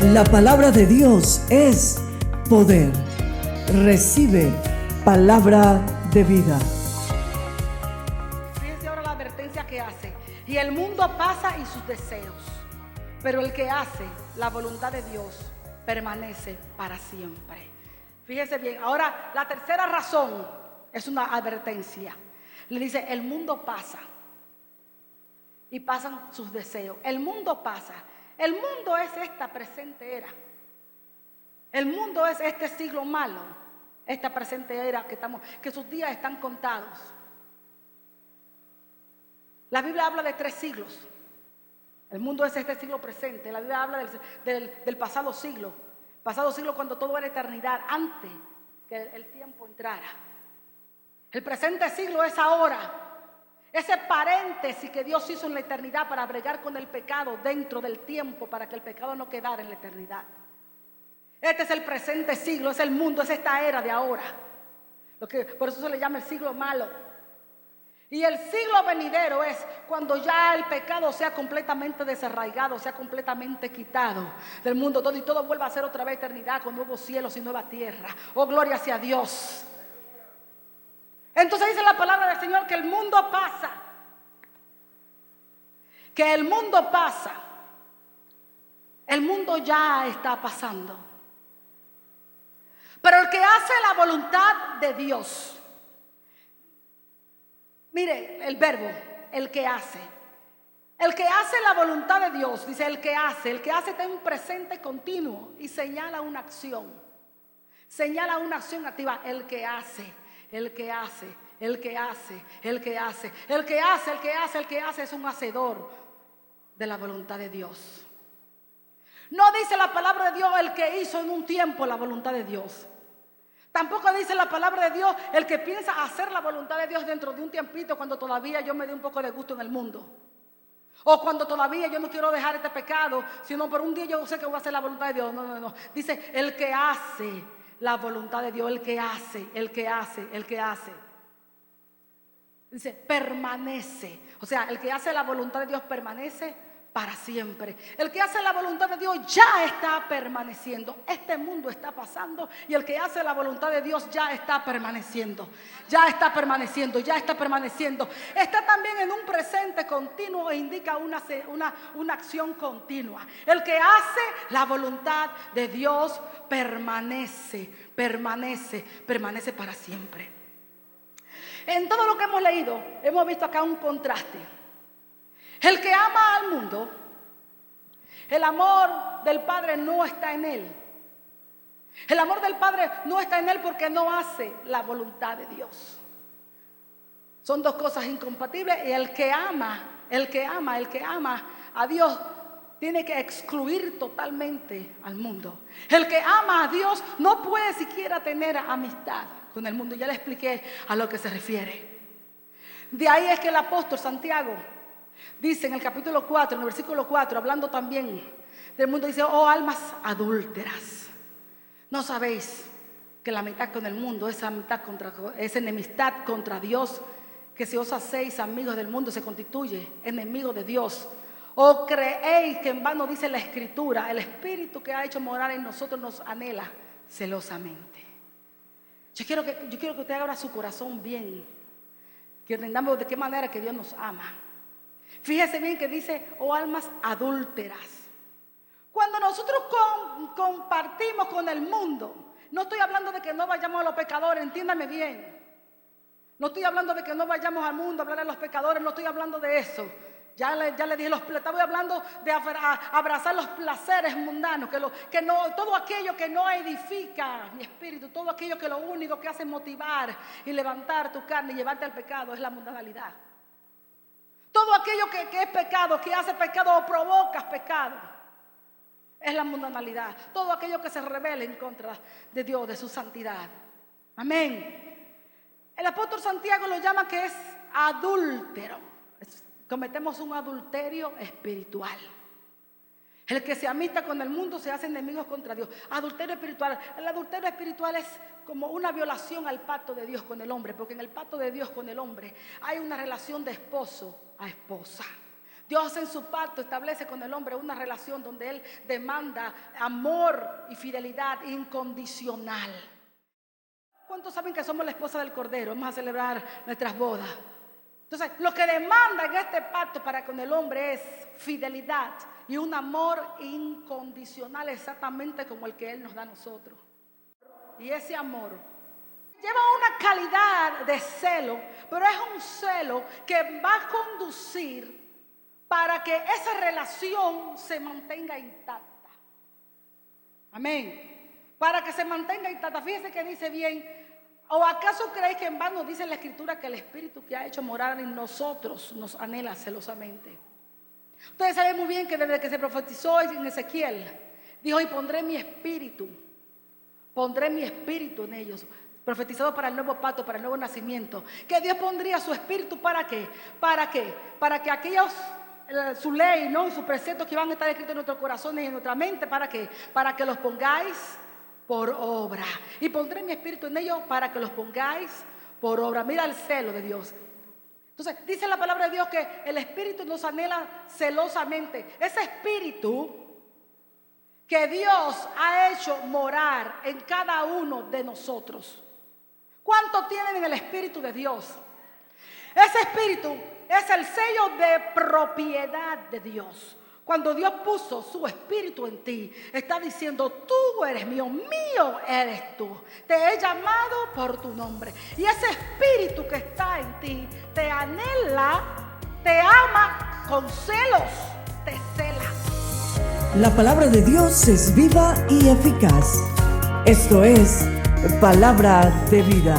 La palabra de Dios es poder. Recibe palabra de vida. Fíjense ahora la advertencia que hace. Y el mundo pasa y sus deseos, pero el que hace la voluntad de Dios permanece para siempre. Fíjense bien, ahora la tercera razón es una advertencia. Le dice, el mundo pasa y pasan sus deseos. El mundo pasa. El mundo es esta presente era. El mundo es este siglo malo, esta presente era que sus días están contados. La Biblia habla de 3 siglos. El mundo es este siglo presente. La Biblia habla del pasado siglo. Pasado siglo cuando todo era eternidad, antes que el tiempo entrara. El presente siglo es ahora. Ese paréntesis que Dios hizo en la eternidad para bregar con el pecado dentro del tiempo, para que el pecado no quedara en la eternidad. Este es el presente siglo, es el mundo, es esta era de ahora. Por eso se le llama el siglo malo. Y el siglo venidero es cuando ya el pecado sea completamente desarraigado, sea completamente quitado del mundo todo y todo vuelva a ser otra vez eternidad con nuevos cielos y nueva tierra. Oh, gloria sea a Dios. Entonces dice la palabra del Señor que el mundo pasa. Que el mundo pasa. El mundo ya está pasando. Pero el que hace la voluntad de Dios, mire el verbo, el que hace. El que hace la voluntad de Dios, dice el que hace tiene un presente continuo y señala una acción. Señala una acción activa, el que hace, el que hace, el que hace, el que hace, el que hace, el que hace, el que hace es un hacedor de la voluntad de Dios. No dice la palabra de Dios el que hizo en un tiempo la voluntad de Dios. Tampoco dice la palabra de Dios el que piensa hacer la voluntad de Dios dentro de un tiempito cuando todavía yo me dé un poco de gusto en el mundo. O cuando todavía yo no quiero dejar este pecado, sino por un día yo sé que voy a hacer la voluntad de Dios. No. Dice el que hace la voluntad de Dios, el que hace, el que hace, el que hace. Dice permanece. O sea, el que hace la voluntad de Dios permanece para siempre. El que hace la voluntad de Dios ya está permaneciendo. Este mundo está pasando y el que hace la voluntad de Dios ya está permaneciendo. Ya está permaneciendo, ya está permaneciendo. Está también en un presente continuo e indica una acción continua. El que hace la voluntad de Dios permanece para siempre. En todo lo que hemos leído, hemos visto acá un contraste. El que ama al mundo, el amor del Padre no está en él. El amor del Padre no está en él porque no hace la voluntad de Dios. Son dos cosas incompatibles y el que ama a Dios tiene que excluir totalmente al mundo. El que ama a Dios no puede siquiera tener amistad con el mundo. Ya le expliqué a lo que se refiere. De ahí es que el apóstol Santiago dice en el capítulo 4, en el versículo 4, hablando también del mundo, dice, oh almas adúlteras, ¿no sabéis que la amistad con el mundo es enemistad contra Dios? Que si os hacéis amigos del mundo se constituye enemigo de Dios. ¿O creéis que en vano dice la Escritura, el Espíritu que ha hecho morar en nosotros nos anhela celosamente? Yo quiero que usted abra su corazón bien, que entendamos de qué manera que Dios nos ama. Fíjese bien que dice, oh almas adúlteras. Cuando nosotros compartimos con el mundo, no estoy hablando de que no vayamos a los pecadores, entiéndame bien. No estoy hablando de que no vayamos al mundo a hablar a los pecadores, no estoy hablando de eso. Ya le dije, estaba hablando de abrazar los placeres mundanos, todo aquello que no edifica mi espíritu, todo aquello que lo único que hace motivar y levantar tu carne y llevarte al pecado es la mundanalidad. Todo aquello que es pecado, que hace pecado o provocas pecado, es la mundanalidad. Todo aquello que se rebela en contra de Dios, de su santidad. Amén. El apóstol Santiago lo llama que es adúltero. Cometemos un adulterio espiritual. El que se amista con el mundo se hace enemigos contra Dios. Adulterio espiritual. El adulterio espiritual es como una violación al pacto de Dios con el hombre. Porque en el pacto de Dios con el hombre hay una relación de esposo a esposa. Dios en su pacto establece con el hombre una relación donde Él demanda amor y fidelidad incondicional. ¿Cuántos saben que somos la esposa del Cordero? Vamos a celebrar nuestras bodas. Entonces, lo que demanda en este pacto para con el hombre es fidelidad y un amor incondicional, exactamente como el que Él nos da a nosotros. Y ese amor lleva una calidad de celo, pero es un celo que va a conducir para que esa relación se mantenga intacta. Amén. Para que se mantenga intacta. Fíjense que dice bien: ¿o acaso creéis que en vano dice la Escritura que el Espíritu que ha hecho morar en nosotros nos anhela celosamente? Ustedes saben muy bien que desde que se profetizó en Ezequiel, dijo: y pondré mi espíritu en ellos. Profetizado para el nuevo pacto, para el nuevo nacimiento. Que Dios pondría su espíritu, ¿para qué? ¿Para qué? Para que aquellos, su ley, ¿no?, y sus preceptos que van a estar escritos en nuestros corazones y en nuestra mente, ¿para qué? Para que los pongáis por obra. Y pondré mi espíritu en ellos para que los pongáis por obra. Mira el celo de Dios. Entonces, dice la palabra de Dios que el Espíritu nos anhela celosamente. Ese Espíritu que Dios ha hecho morar en cada uno de nosotros. ¿Cuánto tienen en el Espíritu de Dios? Ese Espíritu es el sello de propiedad de Dios. Cuando Dios puso su Espíritu en ti, está diciendo: tú eres mío, mío eres tú. Te he llamado por tu nombre. Y ese Espíritu que está en ti te anhela, te ama con celos, te cela. La palabra de Dios es viva y eficaz. Esto es Palabra de Vida.